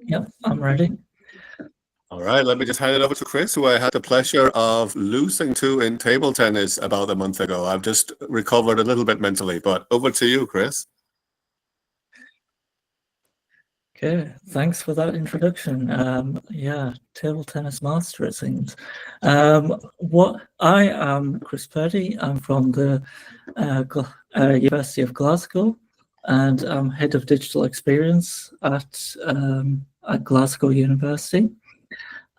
Yep, I'm ready. All right, let me just hand it over to Kris, who I had the pleasure of losing to in table tennis about a month ago. I've just recovered a little bit mentally, but over to you, Kris. Okay, thanks for that introduction. Yeah, table tennis master, it seems. What I am Kris Purdy. I'm from the University of Glasgow, and I'm head of digital experience at Glasgow University.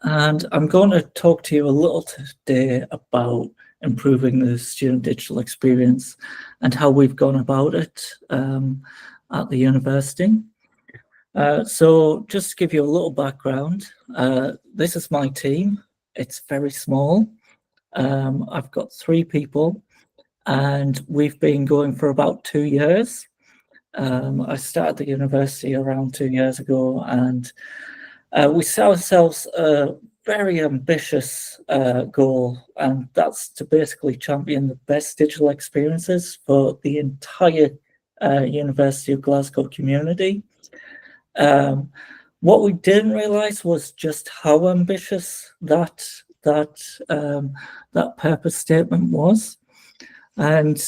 And I'm going to talk to you a little today about improving the student digital experience and how we've gone about it at the university. So just to give you a little background, this is my team. It's very small. I've got 3 people, and we've been going for about 2 years. I started the university around 2 years ago, and we set ourselves a very ambitious goal, and that's to basically champion the best digital experiences for the entire University of Glasgow community. What we didn't realize was just how ambitious that purpose statement was. And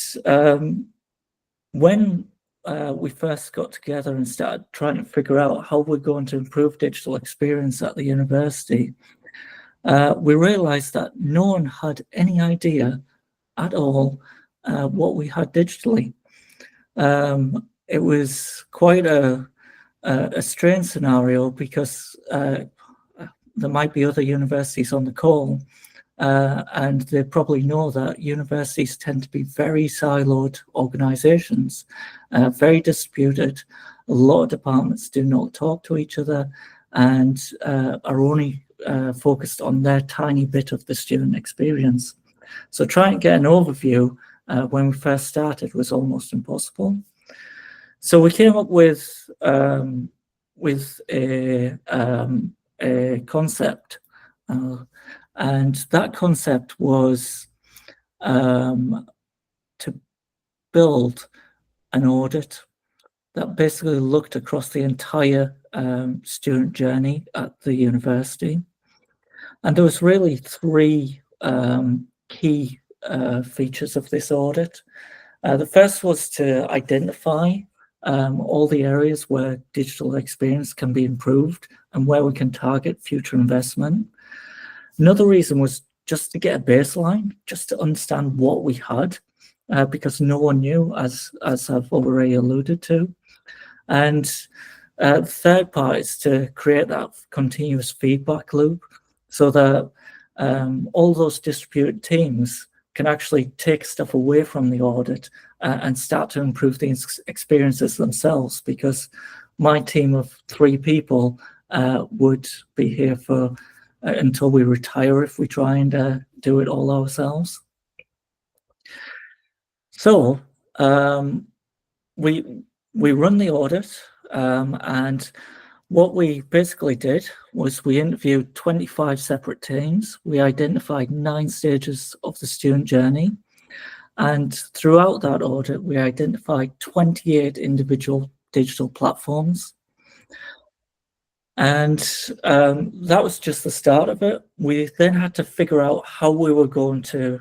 when we first got together and started trying to figure out how we're going to improve digital experience at the university, we realized that no one had any idea at all what we had digitally. It was quite a strange scenario because there might be other universities on the call, and they probably know that universities tend to be very siloed organizations, very distributed. A lot of departments do not talk to each other and are only focused on their tiny bit of the student experience. So trying to get an overview when we first started was almost impossible. So we came up with a concept, and that concept was to build an audit that basically looked across the entire student journey at the university. And there was really 3 key features of this audit. The first was to identify all the areas where digital experience can be improved and where we can target future investment. Another reason was just to get a baseline, just to understand what we had, because no one knew, as I've already alluded to. And the third part is to create that continuous feedback loop so that all those distributed teams can actually take stuff away from the audit and start to improve the experiences themselves, because my team of 3 people would be here for until we retire if we try and do it all ourselves. So we run the audit, and what we basically did was we interviewed 25 separate teams. We identified 9 stages of the student journey. And throughout that audit, we identified 28 individual digital platforms. And that was just the start of it. We then had to figure out how we were going to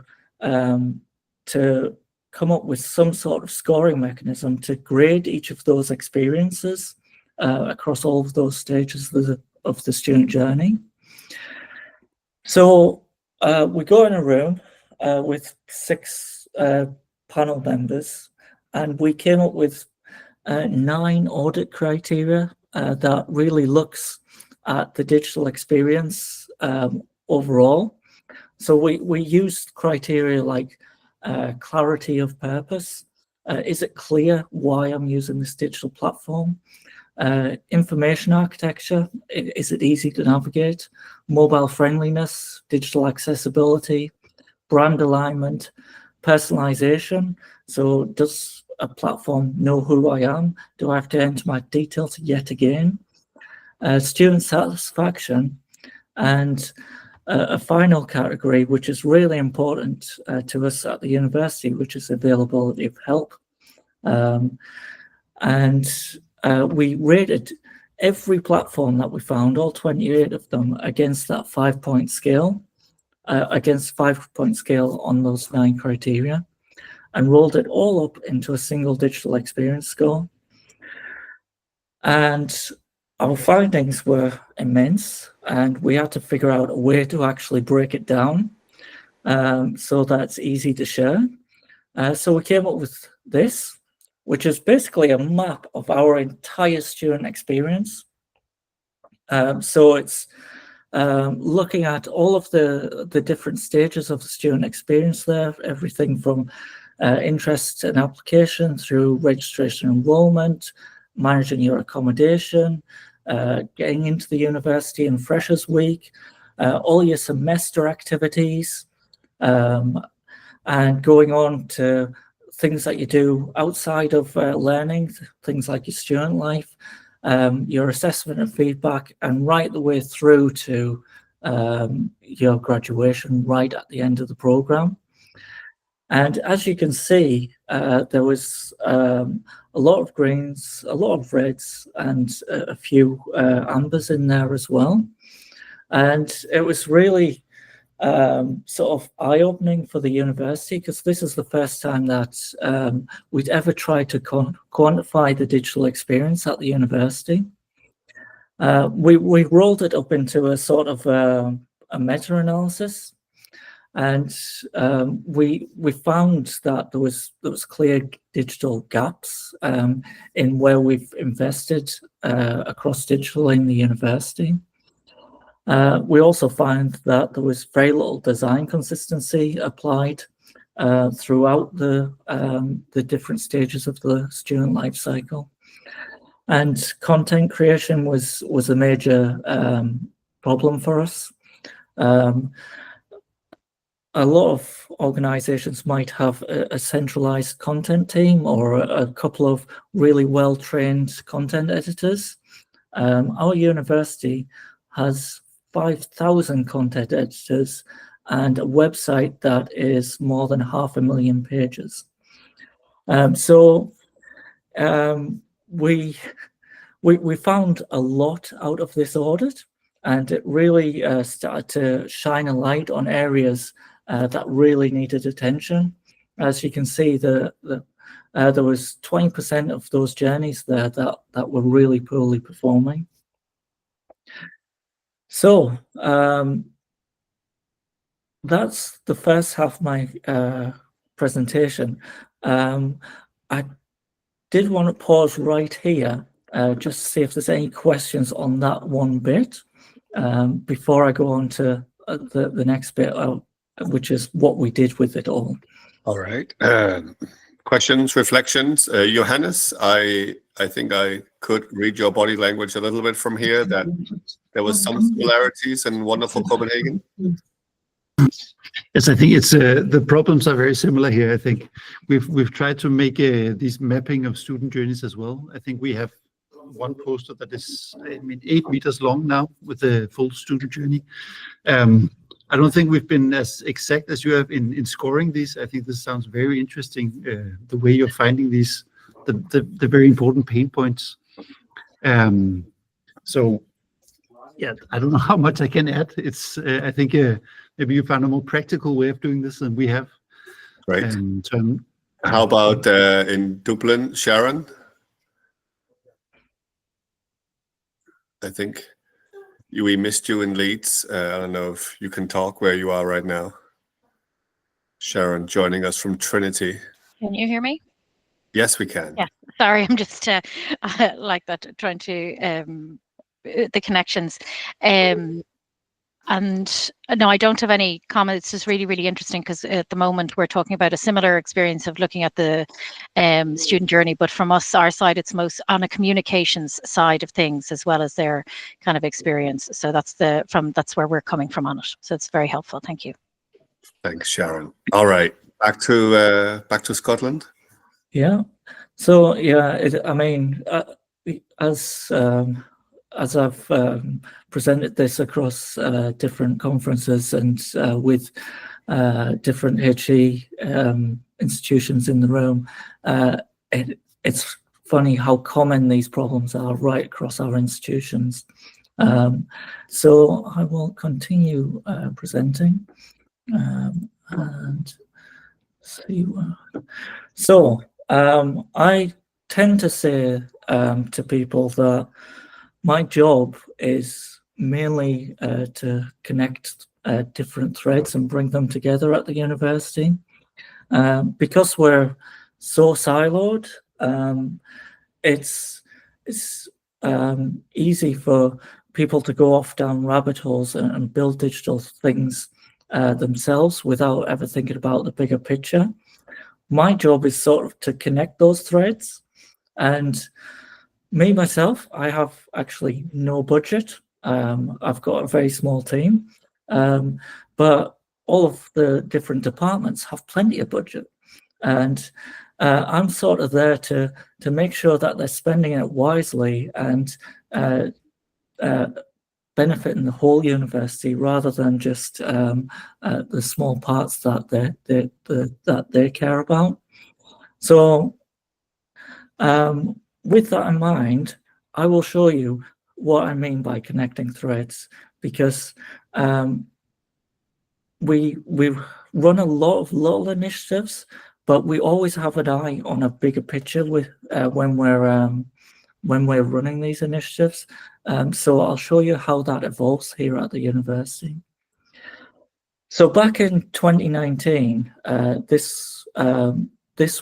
come up with some sort of scoring mechanism to grade each of those experiences across all of those stages of the student journey. So we go in a room with 6 panel members, and we came up with 9 audit criteria that really looks at the digital experience overall. So we used criteria like clarity of purpose. Is it clear why I'm using this digital platform? Information architecture, is it easy to navigate? Mobile friendliness, digital accessibility, brand alignment, personalization. So does a platform know who I am? Do I have to enter my details yet again? Student satisfaction, and a final category, which is really important to us at the university, which is availability of help. And we rated every platform that we found, all 28 of them, against that 5-point scale, against 5-point scale on those 9 criteria, and rolled it all up into a single digital experience score. And our findings were immense, and we had to figure out a way to actually break it down so that it's easy to share. So we came up with this, which is basically a map of our entire student experience. So it's looking at all of the different stages of the student experience there, everything from interest and application through registration enrollment, managing your accommodation, getting into the university in Freshers Week, all your semester activities, and going on to things that you do outside of learning, things like your student life, your assessment and feedback, and right the way through to your graduation, right at the end of the program. And as you can see, there was a lot of greens, a lot of reds, and a few ambers in there as well. And it was really sort of eye-opening for the university, because this is the first time that we'd ever tried to quantify the digital experience at the university. We rolled it up into a sort of a meta-analysis, and we found that there was clear digital gaps in where we've invested across digital in the university. We also found that there was very little design consistency applied throughout the different stages of the student life cycle. And content creation was a major problem for us. A lot of organizations might have a centralized content team or a couple of really well-trained content editors. Our university has 5,000 content editors and a website that is more than 500,000 pages. So we found a lot out of this audit, and it really started to shine a light on areas that really needed attention. As you can see, there was 20% of those journeys there that were really poorly performing. So that's the first half of my presentation. I did want to pause right here just to see if there's any questions on that one bit before I go on to the next bit, which is what we did with it all. All right. Questions, reflections. Johannes, I think I could read your body language a little bit from here, that there was some similarities in wonderful Copenhagen. Yes, I think it's the problems are very similar here. I think we've tried to make this mapping of student journeys as well. I think we have one poster that is 8 meters long now with the full student journey. I don't think we've been as exact as you have in scoring these. I think this sounds very interesting, the way you're finding these, the very important pain points. So yeah, I don't know how much I can add. It's I think maybe you found a more practical way of doing this than we have. Right. How about in Dublin, Sharon? I think we missed you in Leeds. I don't know if you can talk where you are right now. Sharon joining us from Trinity. Can you hear me? Yes, we can. Yeah, sorry, I'm just like that, trying to the connections. And no, I don't have any comments. It's just really, really interesting, because at the moment we're talking about a similar experience of looking at the student journey, but from our side, it's most on a communications side of things as well as their kind of experience. So that's where we're coming from on it. So it's very helpful. Thank you. Thanks, Sharon. All right, back to Scotland. Yeah. So yeah, I mean, as I've presented this across different conferences and with different HE institutions in the room, it's funny how common these problems are right across our institutions. So I will continue presenting and see. So I tend to say to people that my job is mainly to connect different threads and bring them together at the university. Because we're so siloed, it's easy for people to go off down rabbit holes and build digital things themselves without ever thinking about the bigger picture. My job is sort of to connect those threads, and me myself, I have actually no budget. I've got a very small team, but all of the different departments have plenty of budget, and I'm sort of there to make sure that they're spending it wisely and benefiting the whole university rather than just the small parts that they care about. So with that in mind, I will show you what I mean by connecting threads, because we run a lot of little initiatives, but we always have an eye on a bigger picture with when we're running these initiatives. So I'll show you how that evolves here at the university. So back in 2019, this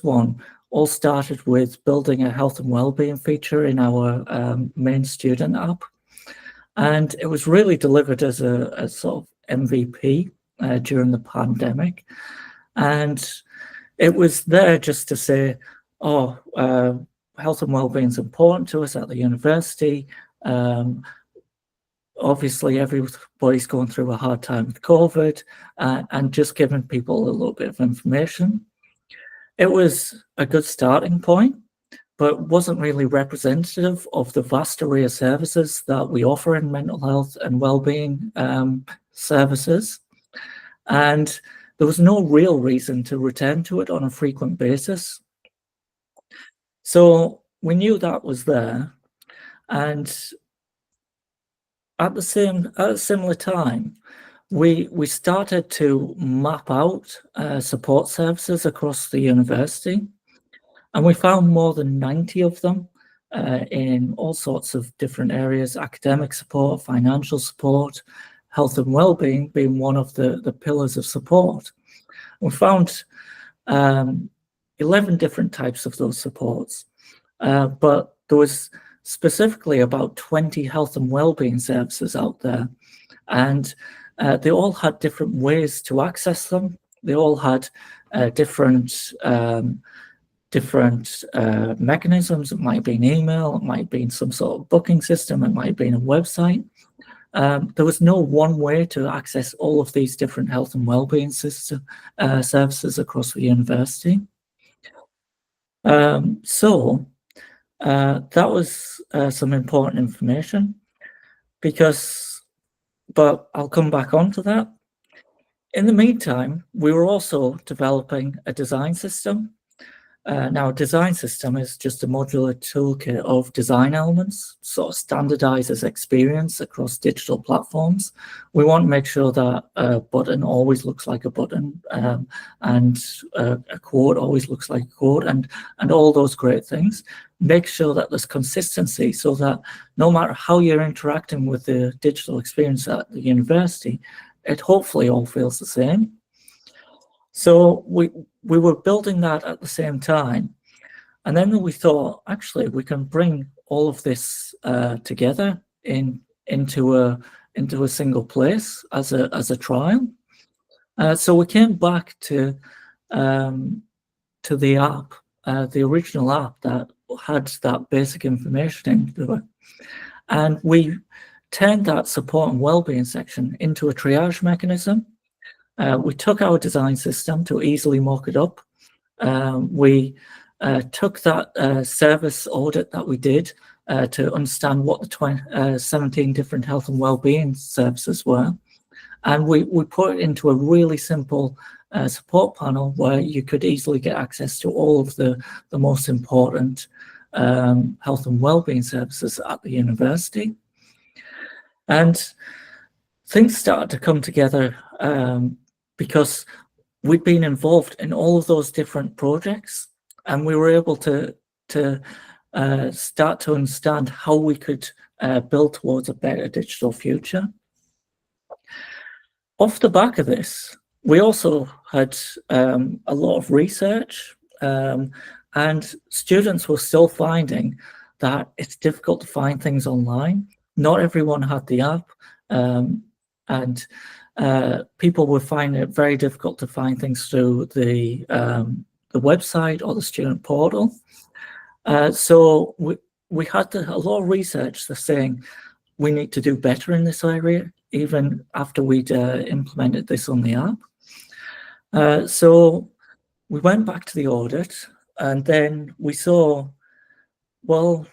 one all started with building a health and wellbeing feature in our main student app, and it was really delivered as a sort of MVP during the pandemic, and it was there just to say, oh, health and wellbeing is important to us at the university. Obviously, everybody's going through a hard time with COVID, and just giving people a little bit of information. It was a good starting point, but wasn't really representative of the vast array of services that we offer in mental health and wellbeing services. And there was no real reason to return to it on a frequent basis. So we knew that was there. And at a similar time, we started to map out support services across the university, and we found more than 90 of them in all sorts of different areas: academic support, financial support, health and wellbeing being one of the pillars of support. We found 11 different types of those supports, but there was specifically about 20 health and wellbeing services out there, and they all had different ways to access them. They all had different mechanisms. It might be an email, it might be some sort of booking system, it might be a website. There was no one way to access all of these different health and wellbeing services across the university. So that was some important information, but I'll come back onto that. In the meantime, we were also developing a design system. Now, a design system is just a modular toolkit of design elements, sort of standardizes experience across digital platforms. We want to make sure that a button always looks like a button, and a quote always looks like a quote, and all those great things. Make sure that there's consistency so that no matter how you're interacting with the digital experience at the university, it hopefully all feels the same. So we were building that at the same time, and then we thought, actually, we can bring all of this together into a single place as a trial. So we came back to the app, the original app that had that basic information into it, and we turned that support and wellbeing section into a triage mechanism. We took our design system to easily mock it up. We took that service audit that we did to understand what the 17 different health and wellbeing services were, and we put it into a really simple support panel where you could easily get access to all of the most important health and wellbeing services at the university. And things started to come together because we'd been involved in all of those different projects, and we were able to start to understand how we could build towards a better digital future. Off the back of this, we also had a lot of research, and students were still finding that it's difficult to find things online. Not everyone had the app, and people were finding it very difficult to find things through the website or the student portal. So we had a lot of research that's saying we need to do better in this area, even after we'd implemented this on the app. So we went back to the audit, and then we saw, well,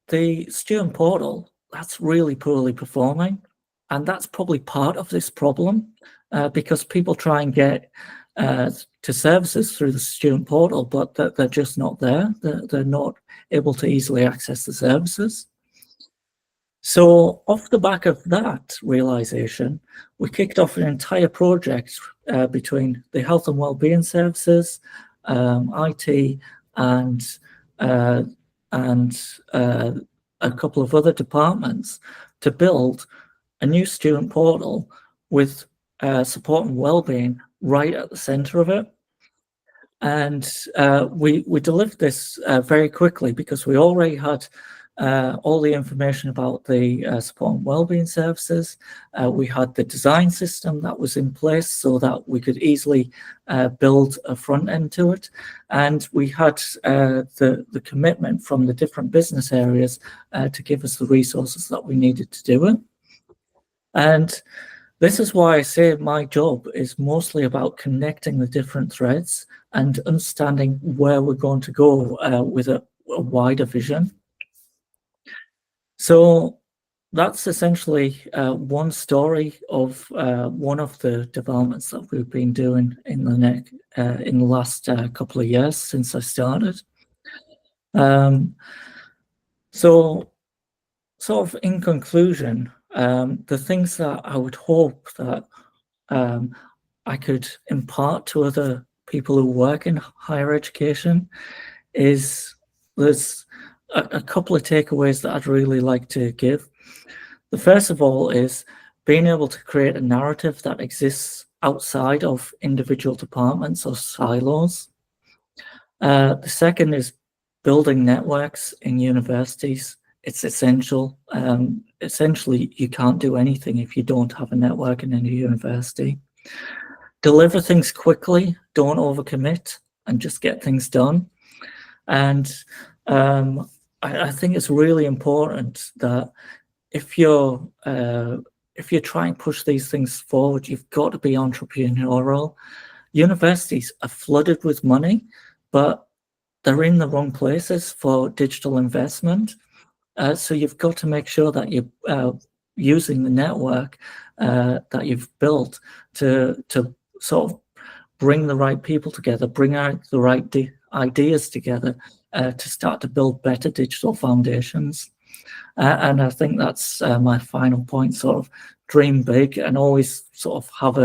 the student portal, that's really poorly performing. And that's probably part of this problem, because people try and get to services through the student portal, but they're just not there. They're not able to easily access the services. So off the back of that realization, we kicked off an entire project between the health and wellbeing services, IT, and a couple of other departments to build a new student portal with support and wellbeing right at the center of it. And we delivered this very quickly because we already had all the information about the support and wellbeing services. We had the design system that was in place so that we could easily build a front end to it. And we had the commitment from the different business areas to give us the resources that we needed to do it. And this is why I say my job is mostly about connecting the different threads and understanding where we're going to go with a wider vision. So that's essentially one story of one of the developments that we've been doing in the last couple of years since I started. So sort of in conclusion, the things that I would hope that I could impart to other people who work in higher education is there's a couple of takeaways that I'd really like to give. The first of all is being able to create a narrative that exists outside of individual departments or silos. The second is building networks in universities. It's essential. Essentially, you can't do anything if you don't have a network in any university. Deliver things quickly, don't overcommit, and just get things done. And I think it's really important that if you're trying to push these things forward, you've got to be entrepreneurial. Universities are flooded with money, but they're in the wrong places for digital investment. So you've got to make sure that you're using the network that you've built to sort of bring the right people together, bring out the right ideas together to start to build better digital foundations. And I think that's my final point, sort of dream big and always sort of have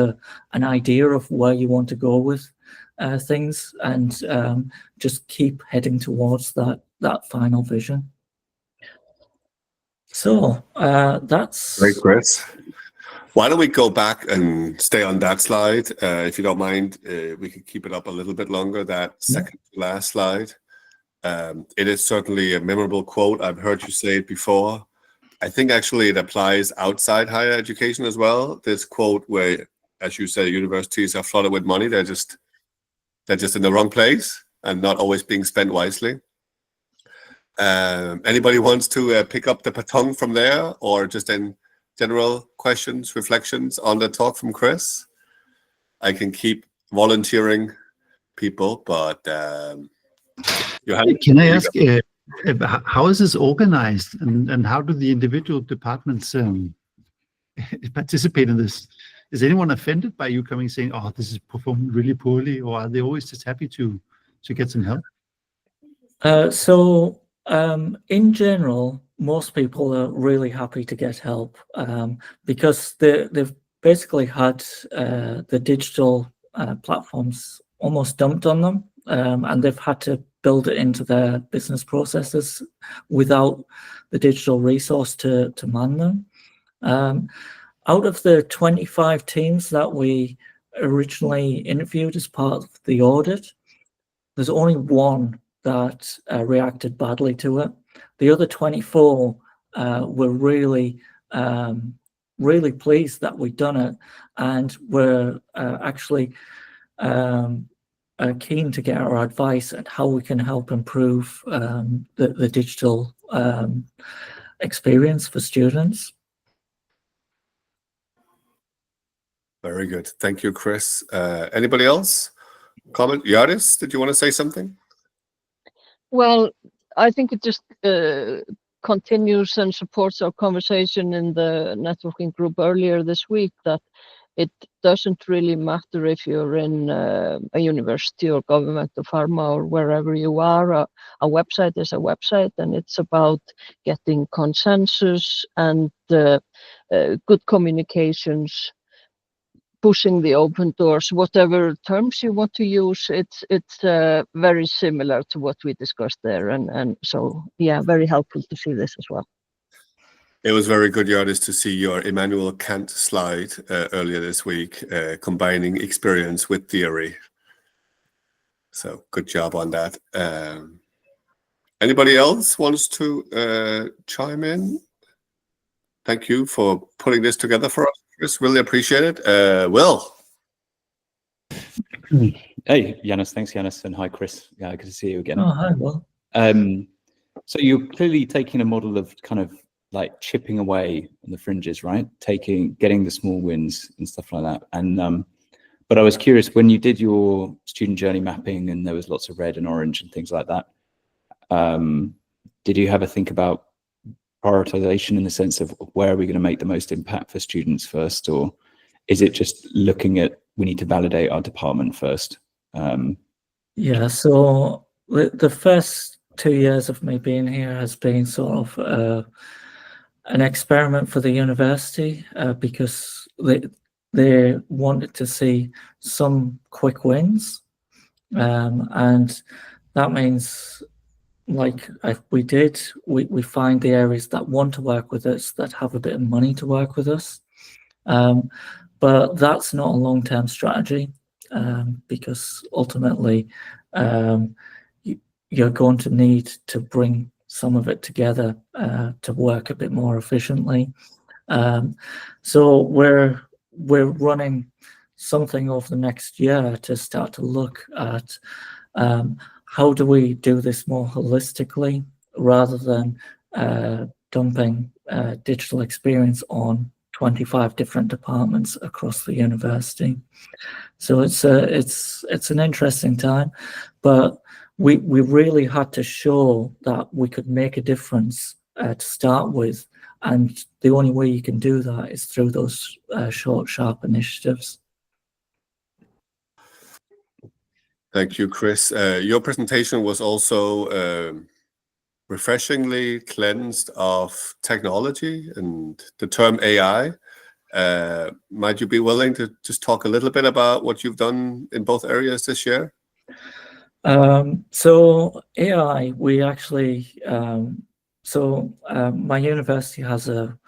an idea of where you want to go with things, and just keep heading towards that final vision. So that's great, Kris. Why don't we go back and stay on that slide, if you don't mind? We can keep it up a little bit longer. That second to last slide. It is certainly a memorable quote. I've heard you say it before. I think actually it applies outside higher education as well. This quote where, as you say, universities are flooded with money. They're just in the wrong place and not always being spent wisely. Anybody wants to pick up the baton from there, or just in general questions, reflections on the talk from Kris? I can keep volunteering people, but can I ask, how is this organized, and how do the individual departments participate in this? Is anyone offended by you coming saying, "Oh, this is performing really poorly," or are they always just happy to get some help? In general, most people are really happy to get help because they've basically had the digital platforms almost dumped on them, and they've had to build it into their business processes without the digital resource to man them. Out of the 25 teams that we originally interviewed as part of the audit, there's only one that reacted badly to it. The other 24 were really, really pleased that we'd done it, and were actually keen to get our advice on how we can help improve the digital experience for students. Very good. Thank you, Kris. Anybody else? Comment? Yaris, did you want to say something? Well, I think it just continues and supports our conversation in the networking group earlier this week, that it doesn't really matter if you're in a university or government or pharma or wherever you are. A website is a website, and it's about getting consensus and good communications, pushing the open doors, whatever terms you want to use. It's very similar to what we discussed there, and so yeah, very helpful to see this as well. It was very good, Yaris, to see your Immanuel Kant slide earlier this week, combining experience with theory. So good job on that. Anybody else wants to chime in? Thank you for putting this together for us, Kris. Really appreciate it. Will. Hey, Yanis. Thanks, Yanis. And hi, Kris. Yeah, good to see you again. Oh, hi, Will. So you're clearly taking a model of kind of like chipping away on the fringes, right? Getting the small wins and stuff like that. And but I was curious, when you did your student journey mapping and there was lots of red and orange and things like that, did you have a think about prioritization in the sense of where are we going to make the most impact for students first, or is it just looking at we need to validate our department first? Yeah, so the first 2 years of me being here has been sort of an experiment for the university because they wanted to see some quick wins, and that means, like we find the areas that want to work with us, that have a bit of money to work with us, but that's not a long-term strategy because ultimately you're going to need to bring some of it together to work a bit more efficiently. So we're running something over the next year to start to look at how do we do this more holistically rather than dumping digital experience on 25 different departments across the university. So it's an interesting time, but we really had to show that we could make a difference to start with, and the only way you can do that is through those short, sharp initiatives. Thank you, Kris. Your presentation was also refreshingly cleansed of technology and the term AI. Might you be willing to just talk a little bit about what you've done in both areas this year? So AI, we actually, my university has an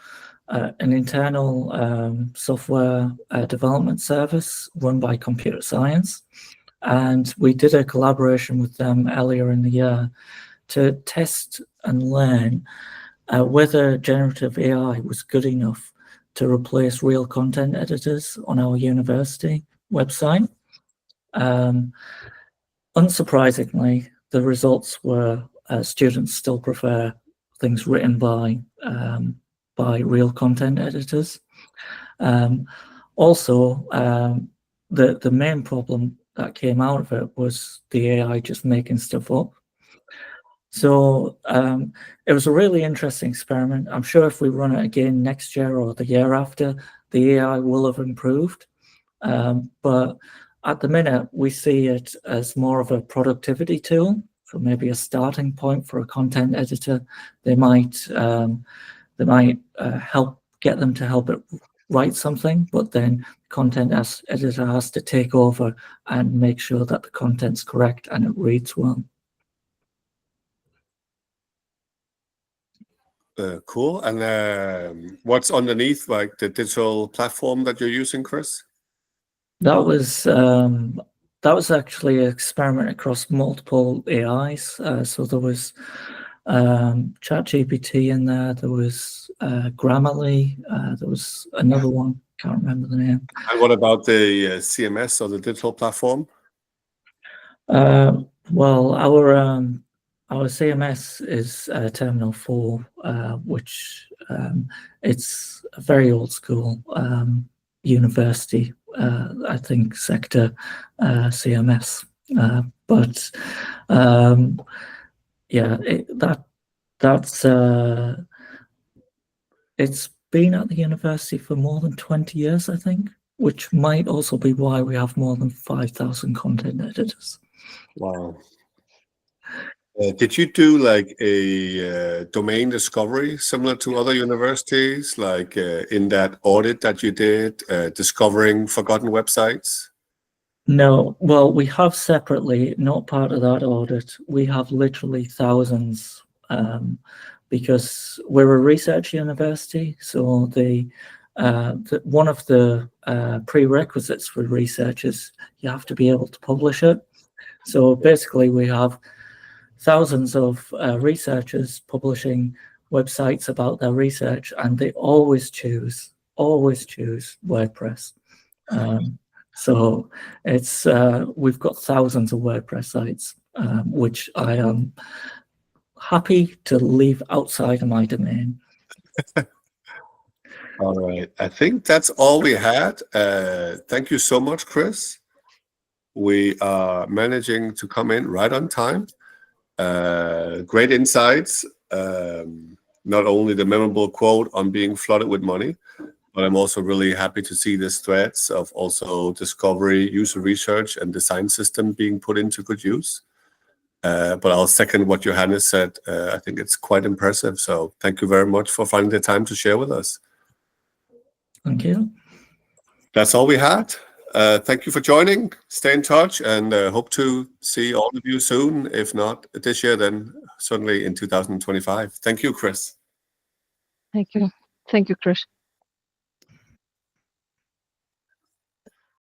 internal software development service run by computer science. And we did a collaboration with them earlier in the year to test and learn whether generative AI was good enough to replace real content editors on our university website. Unsurprisingly, the results were students still prefer things written by real content editors. Also, the main problem that came out of it was the AI just making stuff up. So it was a really interesting experiment. I'm sure if we run it again next year or the year after, the AI will have improved. But at the minute, we see it as more of a productivity tool for maybe a starting point for a content editor. They might help get them to help it write something, but then the content editor has to take over and make sure that the content's correct and it reads well. Cool. And what's underneath, like the digital platform that you're using, Kris? That was actually an experiment across multiple AIs. So there was ChatGPT in there. There was Grammarly. There was another one. Can't remember the name. And what about the CMS or the digital platform? Well, our CMS is Terminal 4, which it's a very old school university, I think, sector CMS. But yeah, it's been at the university for more than 20 years, I think, which might also be why we have more than 5,000 content editors. Wow. Did you do like a domain discovery similar to other universities, like in that audit that you did, discovering forgotten websites? No, well, we have separately, not part of that audit, we have literally thousands, because we're a research university. So one of the prerequisites for research is you have to be able to publish it. So basically we have thousands of researchers publishing websites about their research, and they always choose WordPress. So it's we've got thousands of WordPress sites, which I am happy to leave outside of my domain. All right. I think that's all we had. Thank you so much, Kris. We are managing to come in right on time. Great insights. Not only the memorable quote on being flooded with money, but I'm also really happy to see these threads of also discovery, user research, and design system being put into good use. But I'll second what Johannes said. I think it's quite impressive. So thank you very much for finding the time to share with us. Thank you. That's all we had. Thank you for joining. Stay in touch, and hope to see all of you soon. If not this year, then certainly in 2025. Thank you, Kris. Thank you. Thank you, Kris.